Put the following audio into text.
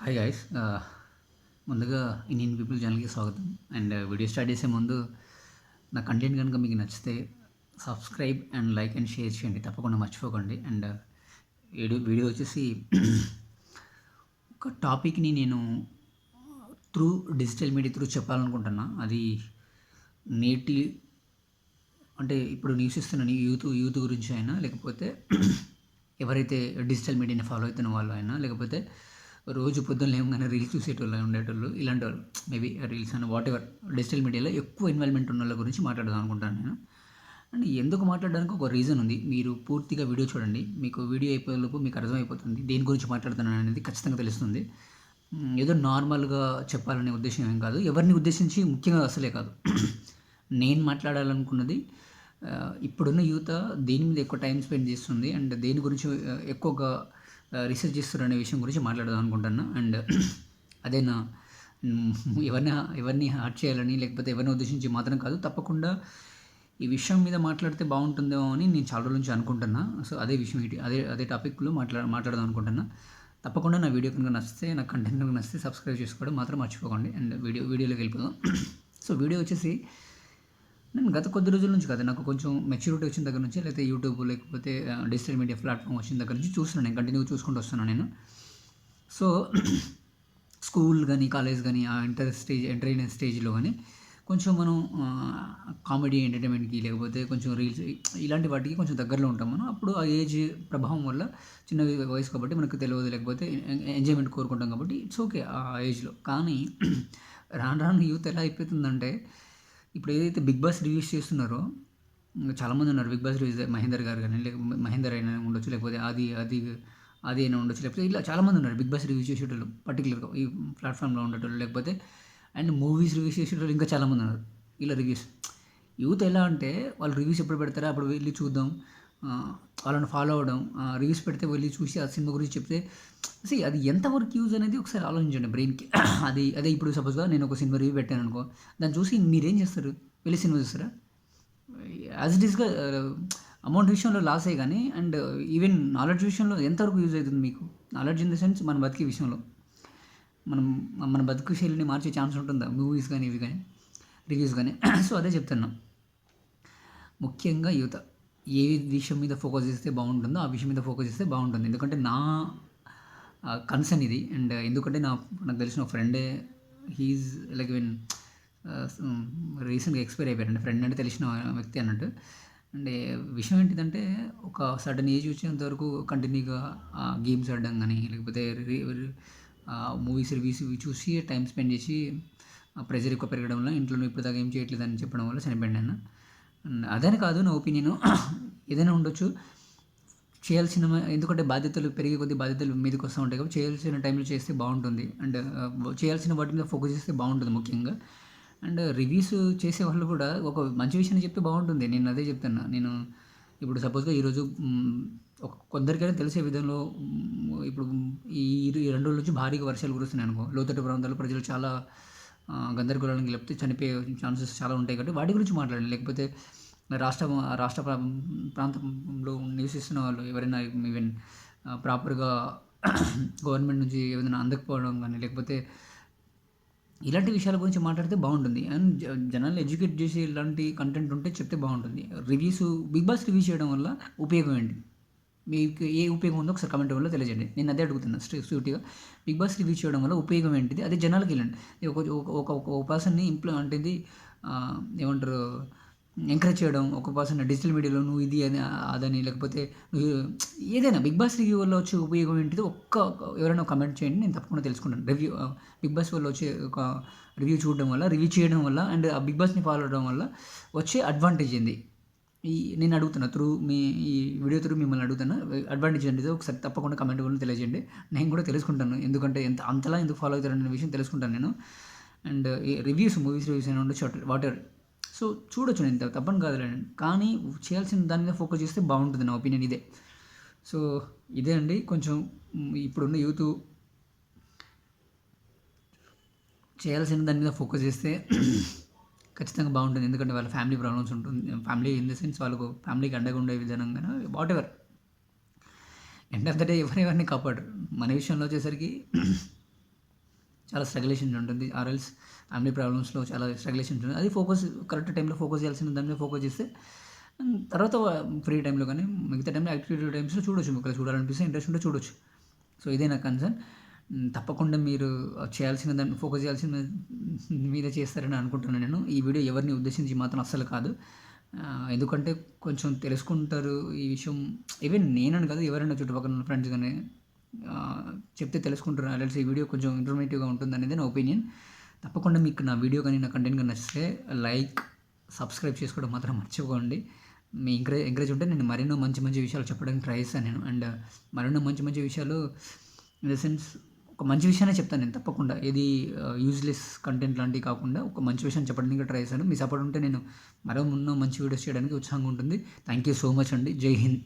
Hi guys ముందుగా Indian people ఛానల్కి స్వాగతం. అండ్ వీడియో స్టార్ట్ చేసే ముందు నా కంటెంట్ కనుక మీకు నచ్చితే subscribe and like and share చేయండి, తప్పకుండా మర్చిపోకండి. అండ్ వీడియో వచ్చేసి ఒక టాపిక్ని నేను త్రూ డిజిటల్ మీడియా త్రూ చెప్పాలనుకుంటున్నా. అది నేటి అంటే ఇప్పుడు నివసిస్తున్న యూత్ గురించి అయినా, లేకపోతే ఎవరైతే డిజిటల్ మీడియాని ఫాలో అవుతున్న వాళ్ళు అయినా, లేకపోతే రోజు పొద్దున్న లేవగానే రీల్స్ చూసేటోళ్ళు ఉండేటోళ్ళు, ఇలాంటి వాళ్ళు మేబీ రీల్స్ అని వాట్ ఎవర్ డిజిటల్ మీడియాలో ఎక్కువ ఇన్వాల్వ్మెంట్ ఉన్న వాళ్ళ గురించి మాట్లాడదాం అనుకుంటాను నేను. అండ్ ఎందుకు మాట్లాడడానికి ఒక రీజన్ ఉంది. మీరు పూర్తిగా వీడియో చూడండి, మీకు వీడియో అయిపోయేలోపు మీకు అర్థమైపోతుంది దేని గురించి మాట్లాడుతున్నాను అనేది ఖచ్చితంగా తెలుస్తుంది. ఏదో నార్మల్గా చెప్పాలనే ఉద్దేశం ఏం కాదు, ఎవరిని ఉద్దేశించి ముఖ్యంగా అసలే కాదు. నేను మాట్లాడాలనుకున్నది ఇప్పుడున్న యూత్ దేని మీద ఎక్కువ టైం స్పెండ్ చేస్తుంది అండ్ దేని గురించి ఎక్కువగా రీసెర్చ్ చేస్తారు అనే విషయం గురించి మాట్లాడదాం అనుకుంటున్నా. అండ్ అదే నా ఎవరిని హర్ట్ చేయాలని లేకపోతే ఎవరిని ఉద్దేశించి మాత్రం కాదు, తప్పకుండా ఈ విషయం మీద మాట్లాడితే బాగుంటుందేమో అని నేను చాలా రోజుల నుంచి అనుకుంటున్నా. సో అదే విషయం అదే టాపిక్లో మాట్లాడదాం అనుకుంటున్నా. తప్పకుండా నా వీడియో కనుక నచ్చితే, నా కంటెంట్ కనుక నచ్చితే సబ్స్క్రైబ్ చేసుకోవడం మాత్రం మర్చిపోకండి. అండ్ వీడియోలోకి వెళ్ళిపోదాం. సో వీడియో వచ్చేసి నేను గత కొద్ది రోజుల నుంచి కాదు, నాకు కొంచెం మెచ్యూరిటీ వచ్చిన దగ్గర నుంచి, లేకపోతే యూట్యూబ్ లేకపోతే డిజిటల్ మీడియా ప్లాట్ఫామ్ వచ్చిన దగ్గర నుంచి చూస్తున్నాను, నేను కంటిన్యూగా చూసుకుంటూ వస్తున్నాను నేను. సో స్కూల్ కానీ కాలేజ్ కానీ ఆ ఎంటర్ అయిన స్టేజ్లో కానీ కొంచెం మనం కామెడీ ఎంటర్టైన్మెంట్కి లేకపోతే కొంచెం రీల్స్ ఇలాంటి వాటికి కొంచెం దగ్గరలో ఉంటాం మనం. అప్పుడు ఆ ఏజ్ ప్రభావం వల్ల చిన్న వయసు కాబట్టి మనకు తెలియదు, లేకపోతే ఎంజాయ్మెంట్ కోరుకుంటాం కాబట్టి ఇట్స్ ఓకే ఆ ఏజ్లో. కానీ రాను రాను యూత్ ఎలా అయిపోతుందంటే, ఇప్పుడు ఏదైతే బిగ్ బాస్ రివ్యూస్ చేస్తున్నారో చాలామంది ఉన్నారు. బిగ్ బాస్ రివ్యూస్ మహేందర్ గారు కానీ, లేకపోతే మహేందర్ అయినా ఉండొచ్చు, లేకపోతే అది అయినా ఉండొచ్చు, లేకపోతే ఇలా చాలామంది ఉన్నారు బిగ్ బాస్ రివ్యూ చేసేటోళ్ళు పర్టికులర్గా ఈ ప్లాట్ఫామ్లో ఉండేటోళ్ళు, లేకపోతే అండ్ మూవీస్ రివ్యూస్ చేసేటోళ్ళు ఇంకా చాలామంది ఉన్నారు. ఇలా రివ్యూస్ యూత్ ఎలా అంటే, వాళ్ళు రివ్యూస్ ఎప్పుడు పెడతారో అప్పుడు వెళ్ళి చూద్దాం, వాళ్ళని ఫాలో అవ్వడం, రివ్యూస్ పెడితే వెళ్ళి చూసి ఆ సినిమా గురించి చెప్తే అది ఎంతవరకు యూజ్ అనేది ఒకసారి ఆలోచించండి బ్రెయిన్కి. అదే ఇప్పుడు సపోజ్గా నేను ఒక సినిమా రివ్యూ పెట్టాను అనుకో, దాన్ని చూసి మీరేం చేస్తారు? వెళ్ళి సినిమా చూస్తారా? యాజ్ ఇట్ ఈస్గా అమౌంట్ విషయంలో లాసే కానీ, అండ్ ఈవెన్ నాలెడ్జ్ విషయంలో ఎంతవరకు యూజ్ అవుతుంది మీకు? నాలెడ్జ్ ఇన్ ద సెన్స్ మన బతికే విషయంలో మన బతుకు శైలిని మార్చే ఛాన్స్ ఉంటుందా మూవీస్ కానీ ఇవి కానీ రివ్యూస్ కానీ? సో అదే చెప్తున్నాం, ముఖ్యంగా యువత ఏ విషయం మీద ఫోకస్ చేస్తే బాగుంటుందో ఆ విషయం మీద ఫోకస్ చేస్తే బాగుంటుంది. ఎందుకంటే నా కన్సర్న్ ఇది. అండ్ ఎందుకంటే నాకు తెలిసిన ఒక ఫ్రెండే, హీఈస్ లైక్ వెన్ రీసెంట్గా ఎక్స్పైర్ అయిపోయారండి. ఫ్రెండ్ అంటే తెలిసిన వ్యక్తి అన్నట్టు. అండ్ విషయం ఏంటిదంటే, ఒక సడన్ ఏజ్ వచ్చేంత వరకు కంటిన్యూగా గేమ్స్ ఆడడం కానీ, లేకపోతే మూవీస్ రివ్యూస్ చూసి టైం స్పెండ్ చేసి ప్రెజర్ ఎక్కువ పెరగడం వల్ల ఇంట్లో ఇప్పుడు దాకా ఏం చేయట్లేదని చెప్పడం వల్ల చనిపోయాడు ఆయన. అదని కాదు నా ఒపీనియన్, ఏదైనా ఉండొచ్చు. చేయాల్సిన ఎందుకంటే బాధ్యతలు పెరిగే కొద్దీ బాధ్యతలు మీదకి వస్తూ ఉంటాయి కాబట్టి చేయాల్సిన టైంలో చేస్తే బాగుంటుంది. అండ్ చేయాల్సిన వాటి మీద ఫోకస్ చేస్తే బాగుంటుంది ముఖ్యంగా. అండ్ రివ్యూస్ చేసే వాళ్ళు కూడా ఒక మంచి విషయాన్ని చెప్తే బాగుంటుంది. నేను అదే చెప్తున్నా. నేను ఇప్పుడు సపోజ్గా ఈరోజు కొందరికైనా తెలిసే విధంలో ఇప్పుడు ఈ 2 రోజుల నుంచి భారీగా వర్షాలు కురుస్తున్నాయి అనుకో, లోతట్టు ప్రాంతాల్లో ప్రజలు చాలా గందరగోళానికి లేకపోతే చనిపోయే ఛాన్సెస్ చాలా ఉంటాయి కాబట్టి వాటి గురించి మాట్లాడండి. లేకపోతే రాష్ట్ర ప్రాంతంలో నివసిస్తున్న వాళ్ళు ఎవరైనా ఈవెన్ ప్రాపర్గా గవర్నమెంట్ నుంచి ఏదైనా అందకపోవడం కానీ, లేకపోతే ఇలాంటి విషయాల గురించి మాట్లాడితే బాగుంటుంది. అండ్ జనాల్ని ఎడ్యుకేట్ చేసి ఇలాంటి కంటెంట్ ఉంటే చెప్తే బాగుంటుంది. బిగ్ బాస్ రివ్యూ చేయడం వల్ల ఉపయోగం ఏంటి? మీకు ఏ ఉపయోగం ఉందో ఒకసారి కమెంట్ వల్ల తెలియజేయండి. నేను అదే అడుగుతున్నా సూటిగా. బిగ్ బాస్ రివ్యూ చేయడం వల్ల ఉపయోగం ఏంటిది? అదే జనాలకి వెళ్ళండి. ఒక పర్సన్ని అంటే ఏమంటారు, ఎంకరేజ్ చేయడం, ఒక పర్సన్ డిజిటల్ మీడియాలో నువ్వు ఇది అని అదని, లేకపోతే నువ్వు ఏదైనా బిగ్ బాస్ రివ్యూ వల్ల వచ్చే ఉపయోగం ఏంటిది ఎవరైనా కమెంట్ చేయండి, నేను తప్పకుండా తెలుసుకుంటాను. బిగ్ బాస్ వల్ల వచ్చే ఒక రివ్యూ చేయడం వల్ల అండ్ ఆ బిగ్ బాస్ని ఫాలో అవడం వల్ల వచ్చే అడ్వాంటేజ్ ఏంది? నేను అడుగుతున్నా, ఈ వీడియో త్రూ మిమ్మల్ని అడుగుతున్నా, అడ్వాంటేజ్ ఏంటిదో ఒకసారి తప్పకుండా కమెంట్ వల్ల తెలియజేయండి. నేను కూడా తెలుసుకుంటాను, ఎందుకంటే అంతలా ఎందుకు ఫాలో అవుతారనే విషయం తెలుసుకుంటాను నేను. అండ్ మూవీస్ రివ్యూస్ అయినా ఉండొచ్చు, వాటర్. సో చూడొచ్చు, నేను తప్పని కాదులేండి, కానీ చేయాల్సిన దాని మీద ఫోకస్ చేస్తే బాగుంటుంది. నా ఒపీనియన్ ఇదే. సో ఇదే అండి. కొంచెం ఇప్పుడున్న యూత్ చేయాల్సిన దాని మీద ఫోకస్ చేస్తే ఖచ్చితంగా బాగుంటుంది. ఎందుకంటే వాళ్ళ ఫ్యామిలీ ప్రాబ్లమ్స్ ఉంటుంది, ఫ్యామిలీ ఇన్ ద సెన్స్ వాళ్ళకు ఫ్యామిలీకి అండగా ఉండే విధానంగా what ever, end of the day ఎవరెవరిని కాపాడరు. మన విషయంలో వచ్చేసరికి చాలా స్ట్రగులేషన్ ఉంటుంది. ఆర్ఎల్స్ ఫ్యామిలీ ప్రాబ్లమ్స్‌లో చాలా స్ట్రగులేషన్ ఉంటుంది. అది కరెక్ట్ టైంలో ఫోకస్ చేయాల్సిన దాని మీద ఫోకస్ చేస్తే తర్వాత ఫ్రీ టైంలో కానీ మిగతా టైంలో యాక్టివిటీ టైమ్స్‌లో చూడొచ్చు. ఒకవేళ చూడాలనిపిస్తే ఇంట్రెస్ట్ ఉంటే చూడొచ్చు. సో ఇదే నా కన్సర్న్. తప్పకుండా మీరు చేయాల్సిన దాన్ని ఫోకస్ చేయాల్సిన మీద చేస్తారని అనుకుంటున్నాను నేను. ఈ వీడియో ఎవరిని ఉద్దేశించి మాత్రం అస్సలు కాదు. ఎందుకంటే కొంచెం తెలుసుకుంటారు ఈ విషయం. ఈవెన్ నేనని కాదు, ఎవరైనా చుట్టుపక్కల ఉన్న ఫ్రెండ్స్ కానీ చెప్తే తెలుసుకుంటారు. అలెట్స్ ఈ వీడియో కొంచెం ఇన్ఫర్మేటివ్‌గా ఉంటుందనేది నా ఒపీనియన్. తప్పకుండా మీకు నా వీడియో కానీ, నా కంటెంట్ కానీ నచ్చితే లైక్, సబ్స్క్రైబ్ చేసుకోవడం మాత్రం మర్చిపోకండి. మీ ఎంకరేజ్ ఉంటే నేను మరెన్నో మంచి మంచి విషయాలు చెప్పడానికి ట్రై చేస్తాను నేను. అండ్ మరెన్నో మంచి మంచి విషయాలు ఇన్ ద సెన్స్ ఒక మంచి విషయాన్ని చెప్తాను నేను తప్పకుండా. ఏది యూజ్లెస్ కంటెంట్ లాంటివి కాకుండా ఒక మంచి విషయాన్ని చెప్పడానికి ట్రై చేస్తాను. మీ సపోర్ట్ ఉంటే నేను మరో మంచి వీడియోస్ చేయడానికి ఉత్సాహంగా ఉంటుంది. థ్యాంక్ యూ సో మచ్ అండి. జై హింద్.